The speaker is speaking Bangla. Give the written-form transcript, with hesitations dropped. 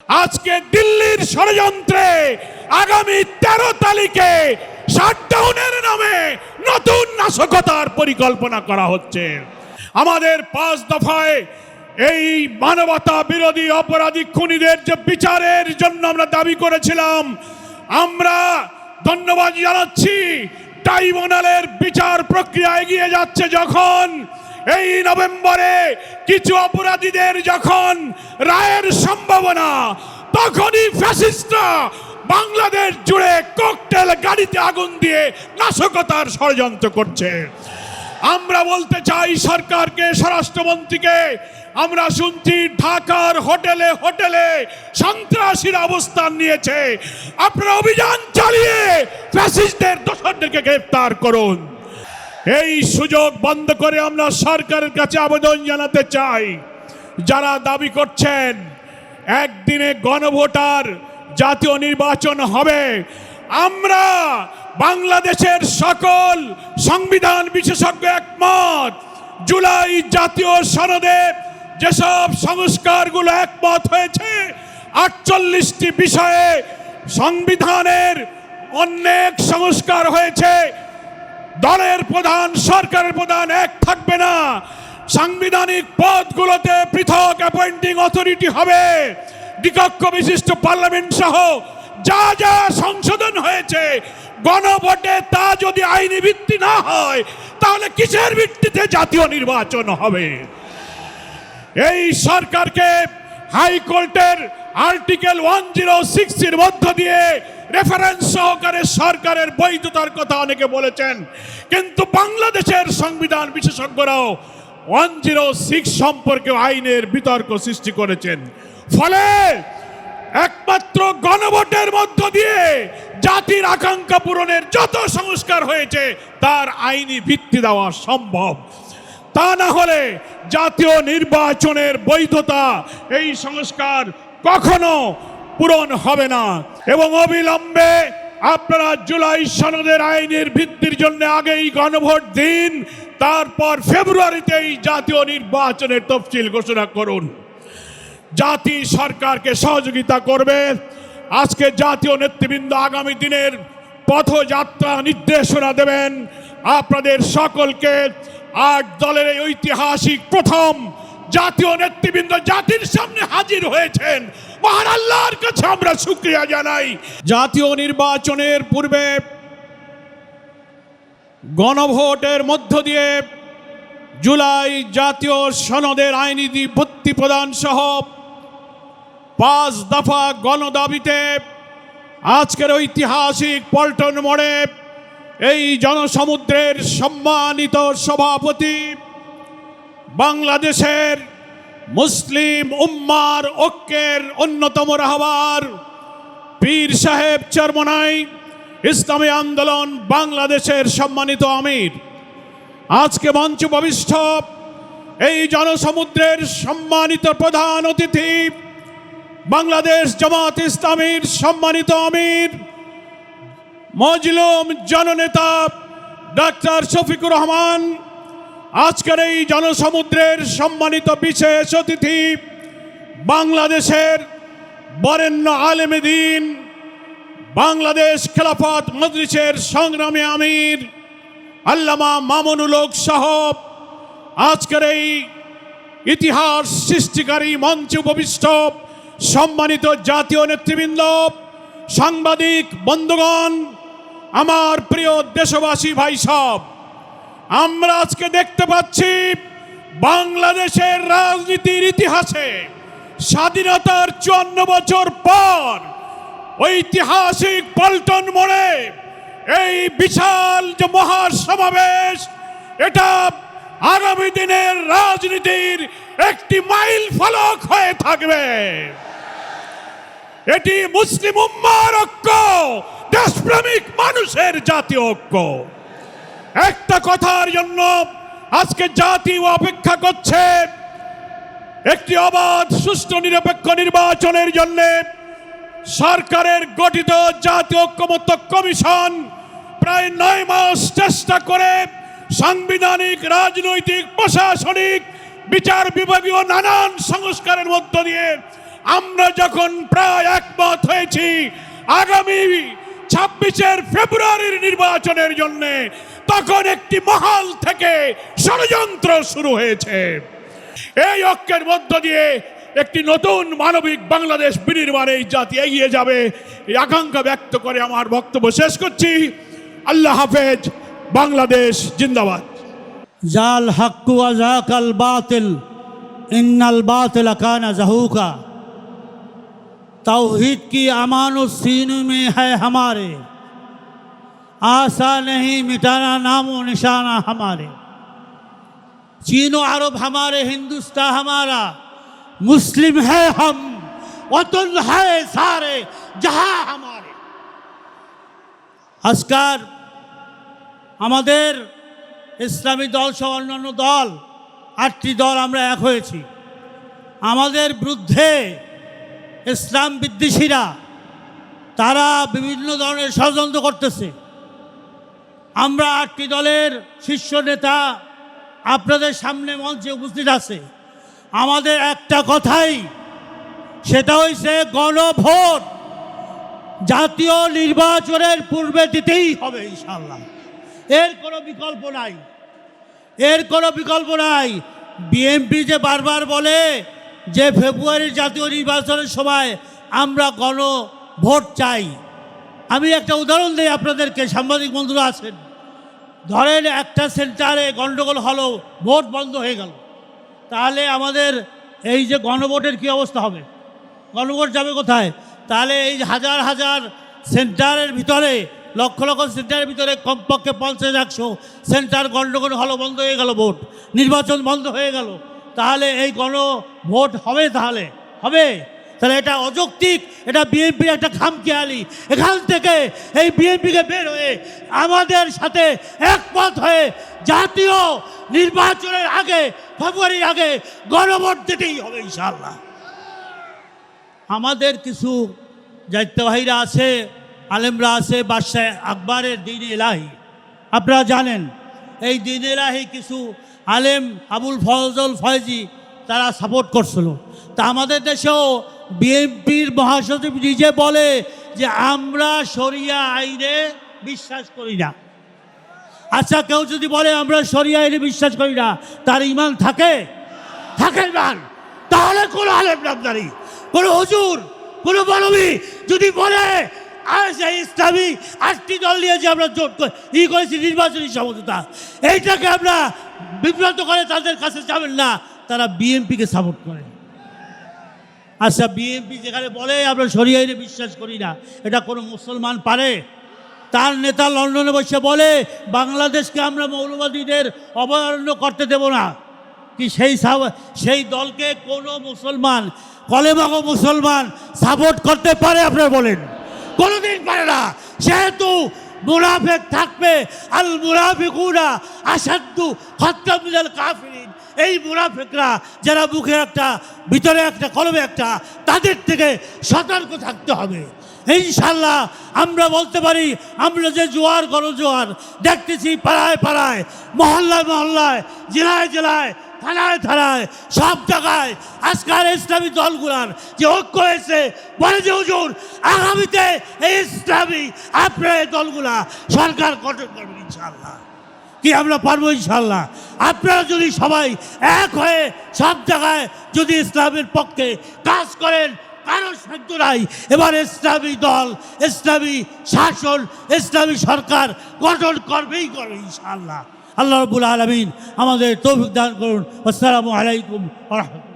আজকে দিল্লির ষড়যন্ত্রে আগামী 13 তারিখে শাটডাউনের নামে নতুন নাশকতার পরিকল্পনা করা হচ্ছে। আমাদের 5 দফায় এই মানবতা বিরোধী অপরাধী খুনিদের যে বিচারের জন্য আমরা দাবি করেছিলাম, আমরা ধন্যবাদ জানাচ্ছি। ট্রাইব্যুনালের বিচার প্রক্রিয়া এগিয়ে যাচ্ছে। যখন এই নভেম্বরে কিছু অপরাধীদের যখন রায়ের সম্ভাবনা, তখনই ফ্যাসিস্টরা বাংলাদেশ জুড়ে ককটেল গাড়িতে আগুন দিয়ে নাশকতার ষড়যন্ত্র করছে। আমরা বলতে চাই সরকারকে, স্বরাষ্ট্রমন্ত্রীকে, আমরা শুনছি ঢাকার হোটেলে হোটেলে সন্ত্রাসীরা অবস্থান নিয়েছে। আপনারা অভিযান চালিয়ে ফ্যাসিস্টদের দোষরদেরকে গ্রেফতার করুন। এই সুযোগ বন্ধ করে আমরা সরকারের কাছে আবেদন জানাতে চাই, যারা দাবি করছেন একদিনে গণভোটার জাতীয় নির্বাচন হবে, আমরা বাংলাদেশের সকল সংবিধান বিশেষজ্ঞ একমত। জুলাই জাতীয় সনদে যেসব সংস্কারগুলো একমত হয়েছে, 48টি বিষয়ে সংবিধানের অনেক সংস্কার হয়েছে। দলের প্রধান, সরকারের প্রধান এক থাকবে না। সাংবিধানিক পদগুলোতে পৃথক অ্যাপয়েন্টিং অথরিটি হবে। দ্বিকক্ষ বিশিষ্ট পার্লামেন্ট সহ যা যা সংশোধন হয়েছে গণভোটে, তা যদি আইনি ভিত্তি না হয়, তাহলে কিসের ভিত্তিতে জাতীয় নির্বাচন হবে? এই সরকারকে হাইকোর্টের আর্টিকেল 106 এর মধ্য দিয়ে রেফারেন্স সহকারে সরকারের বৈধতার কথা অনেকে বলেছেন, কিন্তু বাংলাদেশের সংবিধান বিশেষজ্ঞরাও 106 সম্পর্কে আইনের বিতর্ক সৃষ্টি করেছেন। ফলে একমাত্র গণভোটের মধ্য দিয়ে জাতির আকাঙ্ক্ষা পূরণের যত সংস্কার হয়েছে তার আইনি ভিত্তি দেওয়া সম্ভব। তা না হলে জাতীয় নির্বাচনের বৈধতা, এই সংস্কার কখনো পূরণ হবে না। এবং অবিলম্বে আপনারা জুলাই সনদের আইনের ভিত্তির জন্য আগেই গণভোট দিন, তারপর ফেব্রুয়ারিতেই জাতীয় নির্বাচনের তফসিল ঘোষণা করুন। জাতি সরকারকে সহযোগিতা করবে। আজকে জাতীয় নেতৃবৃন্দ আগামী দিনের পথযাত্রা নির্দেশনা দেবেন। আপনাদের সকলকে 8 দলের এই ঐতিহাসিক প্রথম জাতীয় নেতৃবৃন্দ জাতির সামনে হাজির হয়েছেন। মহান আল্লাহর কাছে আমরা শুকরিয়া জানাই। জাতীয় নির্বাচনের পূর্বে গণভোটের মধ্য দিয়ে জুলাই জাতীয় সনদের আইনি ভিত্তি প্রদান সহ 5 দফা গণদাবিতে আজকের ঐতিহাসিক পল্টন মোড়ে এই জনসমুদ্রের সম্মানিত সভাপতি, বাংলাদেশের মুসলিম উম্মার ঐক্যের অন্যতম রাহবার পীর সাহেব চরমনাই ইসলামী আন্দোলন বাংলাদেশের সম্মানিত আমির, আজকে মঞ্চ উপবিষ্ট এই জনসমুদ্রের সম্মানিত প্রধান অতিথি, বাংলাদেশ জামাত ইসলামীর সম্মানিত আমির মজলুম জননেতা ডাক্তার শফিকুর রহমান, আজকের এই জনসমুদ্রের সম্মানিত বিশেষ অতিথি, বাংলাদেশের বরেণ্য আলেমে দ্বীন, বাংলাদেশ খেলাফত মজলিসের সংগ্রামী আমির আল্লামা মামুনুল হক সাহেব, আজকের এই ইতিহাস সৃষ্টিকারী মঞ্চে উপবিষ্ট সম্মানিত জাতীয় নেতৃবৃন্দ, সাংবাদিক বন্ধুগণ, আমার প্রিয় দেশবাসী ভাই সব, আমরা আজকে দেখতে পাচ্ছি বাংলাদেশের রাজনীতির ইতিহাসে স্বাধীনতার 54 বছর পর ঐতিহাসিক পল্টন মোড়ে এই বিশাল যে মহাসমাবেশ, এটা আগামী দিনের রাজনীতির একটি মাইল ফলক হয়ে থাকবে। এটি মুসলিম উম্মার ঐক্য, দেশপ্রেমিক মানুষের জাতীয় ঐক্য। একটা কথার জন্য আজকে জাতি অপেক্ষা করছে, একটি অবাধ সুষ্ঠু নিরপেক্ষ নির্বাচনের জন্য সরকারের গঠিত জাতীয় ঐক্যমত্য কমিশন প্রায় 9 মাস চেষ্টা করে সাংবিধানিক, রাজনৈতিক, প্রশাসনিক, বিচার বিভাগীয় নানান সংস্কারের মধ্য দিয়ে আমরা যখন প্রায় একমত হয়েছি আগামী 26 ফেব্রুয়ারির নির্বাচনের জন্য, তখন একটি মহল থেকে ষড়যন্ত্র শুরু হয়েছে। এই ঐক্যের মধ্য দিয়ে একটি নতুন মানবিক বাংলাদেশ বিনির্মাণে এই জাতি এগিয়ে যাবে, এই আকাঙ্ক্ষা ব্যক্ত করে আমার বক্তব্য শেষ করছি। আল্লাহ হাফেজ। বাংলাদেশ জিন্দাবাদ। জাল হক্কু আজাকাল বাতিল ইন্নাল बातिल काना ज़हूका। तौहीद की अमानो सीने में है हमारे, आशा नहीं मिटाना नामो निशाना हमारे। चीनो अरब हमारे, हिंदुस्तान हमारा, मुस्लिम है हम, वतन है सारे जहां हमारे। আজকার আমাদের ইসলামী দল সহ অন্যান্য দল 8টি দল আমরা এক হয়েছি। আমাদের বিরুদ্ধে ইসলাম বিদ্বেষীরা তারা বিভিন্ন ধরনের ষড়যন্ত্র করতেছে। আমরা 8টি দলের শীর্ষ নেতা আপনাদের সামনে মঞ্চে উপস্থিত আছে। আমাদের একটা কথাই, সেটা হইছে গণভোট জাতীয় নির্বাচনের পূর্বে দিতেই হবে ইনশাআল্লাহ। এর কোনো বিকল্প নাই, এর কোনো বিকল্প নাই। বিএনপি যে বারবার বলে যে ফেব্রুয়ারির জাতীয় নির্বাচনের সময় আমরা গণভোট চাই। আমি একটা উদাহরণ দিই আপনাদেরকে, সাংবাদিক বন্ধুরা আছেন। ধরেন একটা সেন্টারে গণ্ডগোল হলো, ভোট বন্ধ হয়ে গেল, তাহলে আমাদের এই যে গণভোটের কী অবস্থা হবে? গণভোট যাবে কোথায়? তাহলে এই হাজার হাজার সেন্টারের ভিতরে, লক্ষ লক্ষ সেন্টারের ভিতরে কমপক্ষে 50-100 সেন্টার গণ্ডগোল হলো, বন্ধ হয়ে গেল, ভোট নির্বাচন বন্ধ হয়ে গেল, তাহলে এই গণভোট হবে? তাহলে হবে? তাহলে এটা অযৌক্তিক, এটা বিএনপির একটা খামখেয়ালি। এখান থেকে এই বিএনপিকে বের হয়ে আমাদের সাথে একমত হয়ে জাতীয় নির্বাচনের আগে, ফেব্রুয়ারির আগে গণভোট দিতেই হবে ইনশাআল্লাহ। আমাদের কিছু দায়িত্ববাহীরা আছে, আলেমরা আছে, বাদশাহ আকবরের দ্বীন ইলাহি আপনারা জানেন। এই দ্বীন ইলাহি কিছু আলেম, আবুল ফজল ফয়জি, তারা সাপোর্ট করছিল। তা আমাদের দেশেও বিএনপির মহাসচিব নিজে বলে যে আমরা শরিয়া আইনে বিশ্বাস করি না। আচ্ছা, কেউ যদি বলে আমরা শরিয়া আইনে বিশ্বাস করি না, তার ইমান থাকে? থাকে ইমান? তাহলে কোনো আলেম নামদারি, কোনো হুজুর, কোনো মৌলবি যদি বলে আর সেই ইসলামী 8টি দল নিয়ে যে আমরা জোট করেছি নির্বাচনী সমঝোতা, এইটাকে আমরা বিভ্রান্ত করে তাদের কাছে যাবেন না, তারা বিএনপিকে সাপোর্ট করে। আচ্ছা, বিএনপি যেখানে বলে আমরা শরিয়া আইনে বিশ্বাস করি না, এটা কোনো মুসলমান পারে? তার নেতা লন্ডনে বসে বলে বাংলাদেশকে আমরা মৌলবাদীদের অভয়ারণ্য করতে দেব না, কি সেই দলকে কোনো মুসলমান, কলেমাগো মুসলমান সাপোর্ট করতে পারে? আপনারা বলেন, কোনোদিন পারে না। সেহেতু মুনাফিক থাকবে, আল মুনাফিকুনা আশাদ্দু খাত্তাম মিনাল কাফিরিন। এই মুনাফিকরা যারা মুখে একটা, ভিতরে একটা, কলমে একটা, তাদের থেকে সতর্ক থাকতে হবে। ইনশাল্লাহ আমরা বলতে পারি, আমরা যে জোয়ার গণজোয়ার দেখতেছি পাড়ায় পাড়ায়, মহল্লায় মহল্লায়, জেলায় জেলায়, থানায় থানায়, সব জায়গায় আজকাল ইসলামী দলগুলার যে ঐক্য হয়েছে, বলে যে হুজুর আগামীতে এই ইসলামী আপনার এই দলগুলা সরকার গঠন করবেন ইনশাআল্লাহ। কি আমরা পারবো ইনশাআল্লাহ? আপনারা যদি সবাই এক হয়ে সব জায়গায় যদি ইসলামের পক্ষে কাজ করেন, কারো সাধ্য নাই। এবার ইসলামী দল, ইসলামী শাসন, ইসলামী সরকার গঠন করবেই করবে ইনশাআল্লাহ। আল্লাহ রাব্বুল আলামিন আমাদের তৌফিক দান করুন। আসসালামু আলাইকুম ওয়া রাহমাতুল্লাহ।